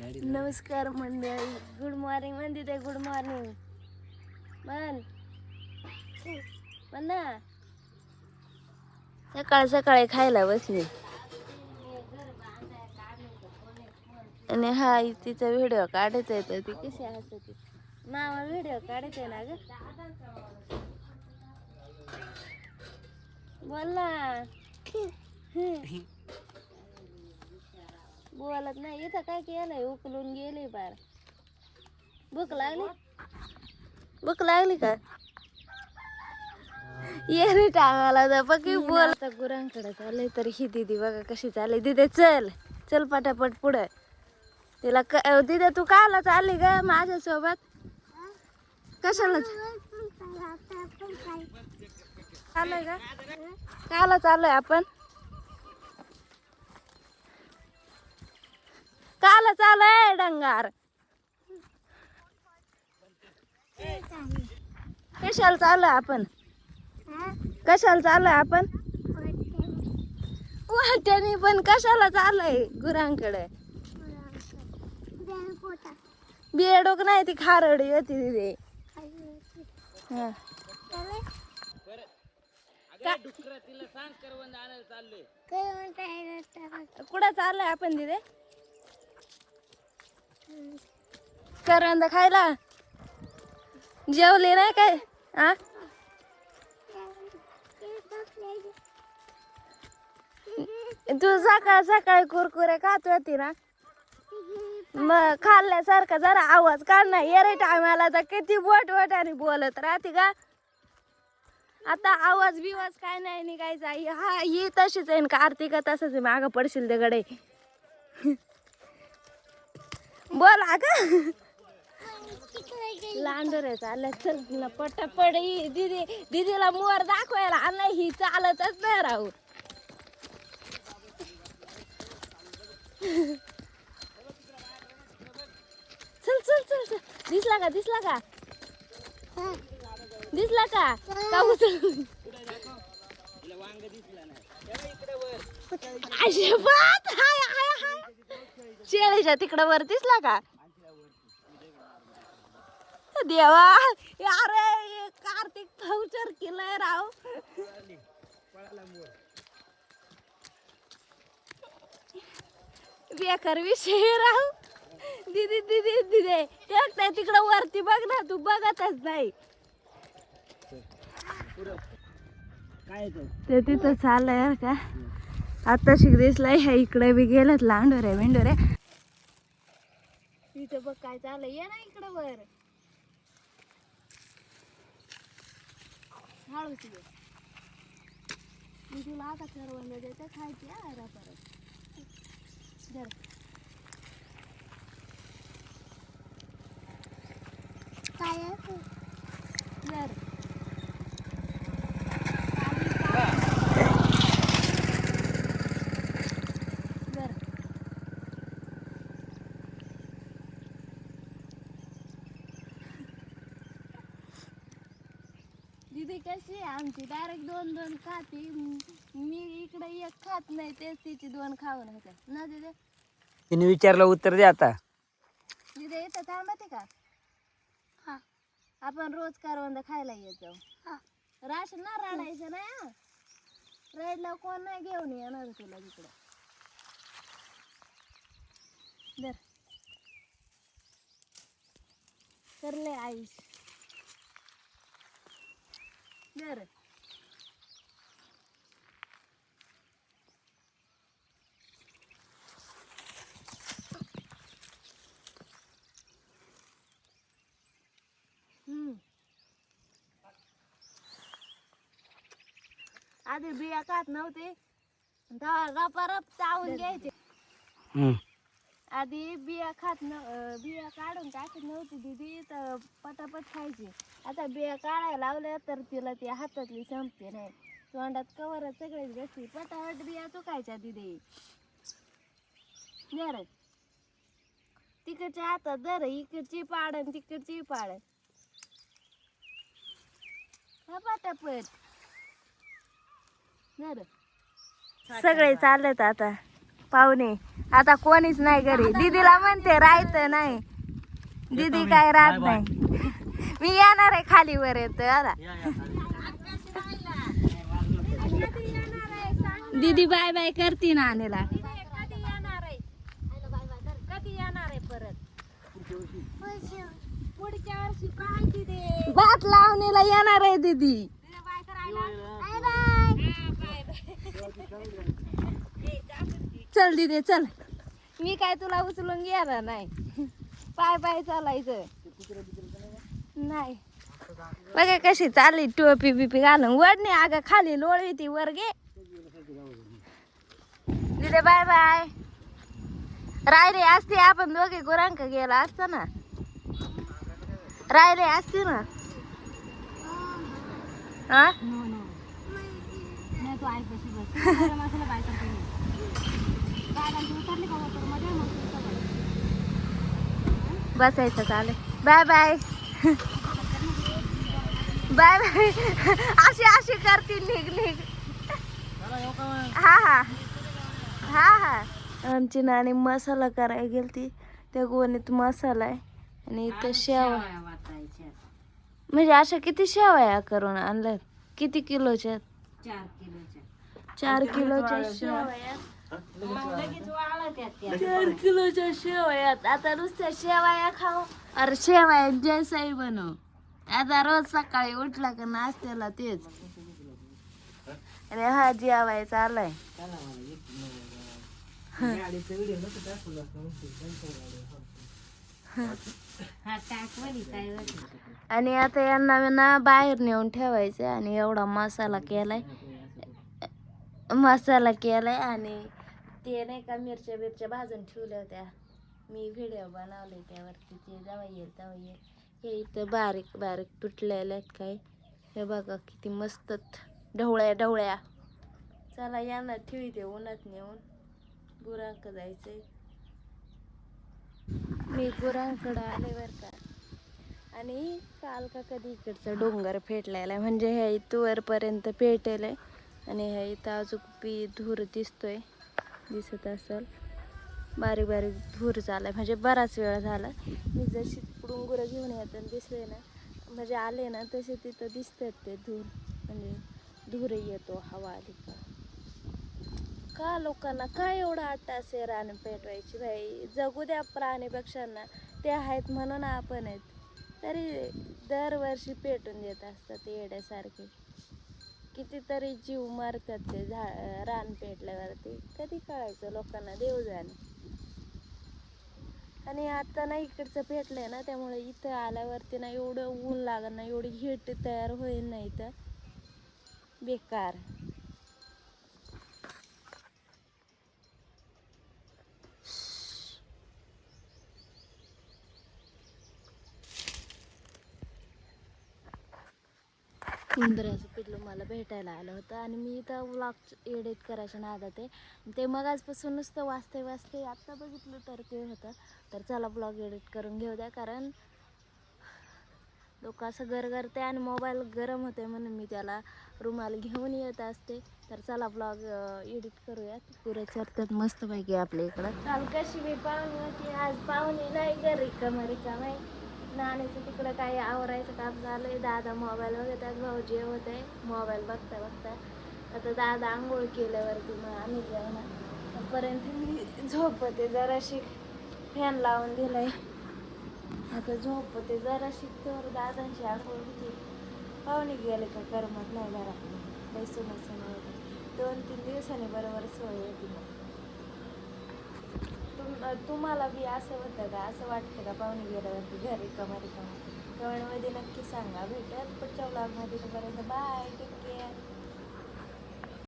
नमस्कार मंडळी, good morning म्हणते ते. गुड मॉर्निंग म्हण ना. सकाळ सकाळी खायला बसली आणि हा तिचा व्हिडिओ काढत आहे. तर ती कशी हसते. मामा व्हिडिओ काढत आहे ना ग. बोल ना. बोलत नाही. इथं काय केलंय, उकलून गेले बार. भूक लागली, भूक लागली का? ये रे टांगाला तर पक्की बोल. आता गुरांकडे चालले तर ही दीदी बघा कशी चालली. दीदी चल चल पटापट पुढे. तिला दीदी तू काला चालली ग माझ्यासोबत? कशाला चाललोय का? काला चाललोय आपण? काला चाललोय डंगार? कशाला चाललोय आपण? कशाला चाललोय आपण? वाट्याने पण कशाला चाललोय? गुरांकडे. बेडोक नाही, ती खारडी होती तिथे. कुठं चाललोय आपण तिथे? करवंद खायला. जेवले नाही काय? आ तू सकाळ सकाळी कुरकुरे खात होती ना, मग खाल्ल्यासारखा जरा आवाज काढ ना. येरे टायमाला तर किती बोट बोटाने बोलत राहते का. आता आवाज बिवाज काय नाही निघायचा. हा ही तशीच आहे. कार्तिका तसंच आहे. मागं पडशील दगडे. बोला का. लांडोर आहे चालल्या. चल पटापट. दीदी दीदीला मोर दाखवायला आणलाय. ही चालतच नाही राहू. चल चल चल चल. दिसला का? दिसला का? दिसला का? का उचल. हाय हाय हाय. शेळीच्या तिकडं वर दिसला का? देवा अरे कार्तिक भाऊचर केलंय राव. बेकार विषय राव. दीदी दीदी दीदी एकट्या तिकडं वरती बघ ना. तू बघतच नाही. ते तिथं चाललंय का. आता शिक दिसलाय. ह्या इकडे बी गेलेत लांडोऱ्या बिंडोऱ्या. तिथं बघ काय चाललंय. ये ना इकडं वर. हळूच ये. मी तुला आता करवंद देते खायची. परत धर. काय धर. धर. दीदी कशी आहे आमची. डायरेक्ट दोन दोन खाती. मी इकडे एक खात नाही. तेच तिची दोन खाऊन होते ना दीदी. तिने विचारलं उत्तर दे आता. दीदी येतं थांबते का? आपण रोज करवंद खायला येत जाऊ. राशन ना रडायचं नाही. रडला कोण नाही घेऊन येणार तुला तिकडं. धर. करले आईश. धर. आधी बिया खात नव्हते. परत चावून घ्यायचे. आधी बिया बिया काढून टाकत नव्हती दीदी. तर पटापट खायची. आता बिया काढायला लावल्या तर तिला ती हातातली संपते नाही. तोंडात कवर सगळेच बसते. पटापट बिया चुकायच्या दीदी. जर तिकडच्या हातात जर इकडची पाड आणि तिकडची पाड. हा पटापट. सगळे चालत आता. पाहुणे आता कोणीच नाही घरी. दीदीला म्हणते राहायचं नाही, दीदी काय राहत नाही. मी येणार आहे खाली वर येत आता. दीदी बाय बाय करते ना आणेला. भात लावणीला येणार आहे दीदी. चल दीदी चल, मी काय तुला उचलून घेणार नाही. पाय पाय चालायचं नाही. बघा कशी चालली टोपी बिपी घालून. वडणे अगं खाली लोळी ती वर घे. दीदी बाय बाय. राहिले असते आपण दोघे गुरांक गेला असता ना. राहिले असते ना. हा बसायचं चालेल. Bye bye bye bye. अशी अशी करते निघ निघ. हा हा हा हा. आमची नानी मसाला करायला गेलती. त्या गोणीत मसाला आहे आणि इथं शेवा. म्हणजे अशा किती शेवया करून आणल्यात? किती किलोच्या? 4 किलोच्या शेवया. 4 किलोच्या शेवयात आता नुसत्या शेवया खाऊ. अरे शेवया जैसाही बनव. आता रोज सकाळी उठला का नाश्त्याला तेच. आणि हा जेवायचा आलाय. आणि आता यांना ना बाहेर नेऊन ठेवायचं. आणि एवढा मसाला केलाय आणि ते नाही का मिरच्या बिरच्या भाजून ठेवल्या होत्या. मी व्हिडिओ बनवले त्यावरती. ते जेव्हा येईल तेव्हा येईल. हे इथं बारीक बारीक तुटलेले आहेत काय. हे बघा किती मस्त ढवळ्या ढवळ्या. चला यांना ठेवते उन्हात नेऊन. गुरांक जायचंय. मी गुरांकडं आले बर का. आणि काल का कधी इकडचा डोंगर फेटलेला आहे. म्हणजे ह्या इथं वरपर्यंत पेटेल आहे. आणि ह्या इथं अजून बी धूर दिसत असेल. बारीक बारीक धूर झालाय. म्हणजे बराच वेळ झाला. मी जशी तिकडून गुरं घेऊन येताना दिसले ना, म्हणजे आले ना तसे तिथं दिसतात ते धूर. म्हणजे धूर येतो हवा आली का लोकांना काय एवढा अट्टास आहे रान पेटवायची. भाई जगू द्या प्राणी पक्ष्यांना. ते आहेत म्हणून आपण आहेत. तरी दरवर्षी पेटून देत असतात येड्यासारखे. कितीतरी जीव मारतात ते रान पेटल्यावरती. कधी कळायचं लोकांना देव जाणे. आणि आता ना इकडचं पेटलंय ना, त्यामुळे इथं आल्यावरती ना एवढं ऊन लागत ना, एवढी हीट तयार होईल ना इथं बेकार. उंदराचं पिल्लू मला भेटायला आलं होतं. आणि मी इथं व्लॉग एडिट करायच्या नादात आहे. ते मग आजपासून नुसतं वाचते. आत्ता बघितलं तर ते होतं. तर चला व्लॉग एडिट करून घेऊ द्या. कारण डोकं असं गरगरते आणि मोबाईल गरम होते म्हणून मी त्याला रुमाल घेऊन येत असते. तर चला व्लॉग एडिट करूयात. पुरे चरतात मस्तपैकी आपल्या इकडं. काल कशी मी पाहुणी होती, आज पाहुणी नाही घरी. रिकाम आहे. नाणीचं तिकडं काही आवरायचं काम झालंय. दादा मोबाईल बघतात, भाऊ जेवत आहे मोबाईल बघता बघता. आता दादा आंघोळ केल्यावरती मग आम्ही जेवणार. पर्यंत मी झोपते जराशी. फॅन लावून दिलाय. आता झोपते जराशी. तर दादांची आंघोळ होती. पाहुणे गेले का करमत नाही घरात. बैसून होते. 2-3 दिवसांनी बरोबर सोय होती. मग तुम्हाला बी असं होतं का? असं वाटतं का पाहुणे गेल्यावरती घरी रिकामा? कमेंटमध्ये नक्की सांगा. भेटूयात पुढच्या व्लॉगमध्ये. तोपर्यंत बाय. Take care.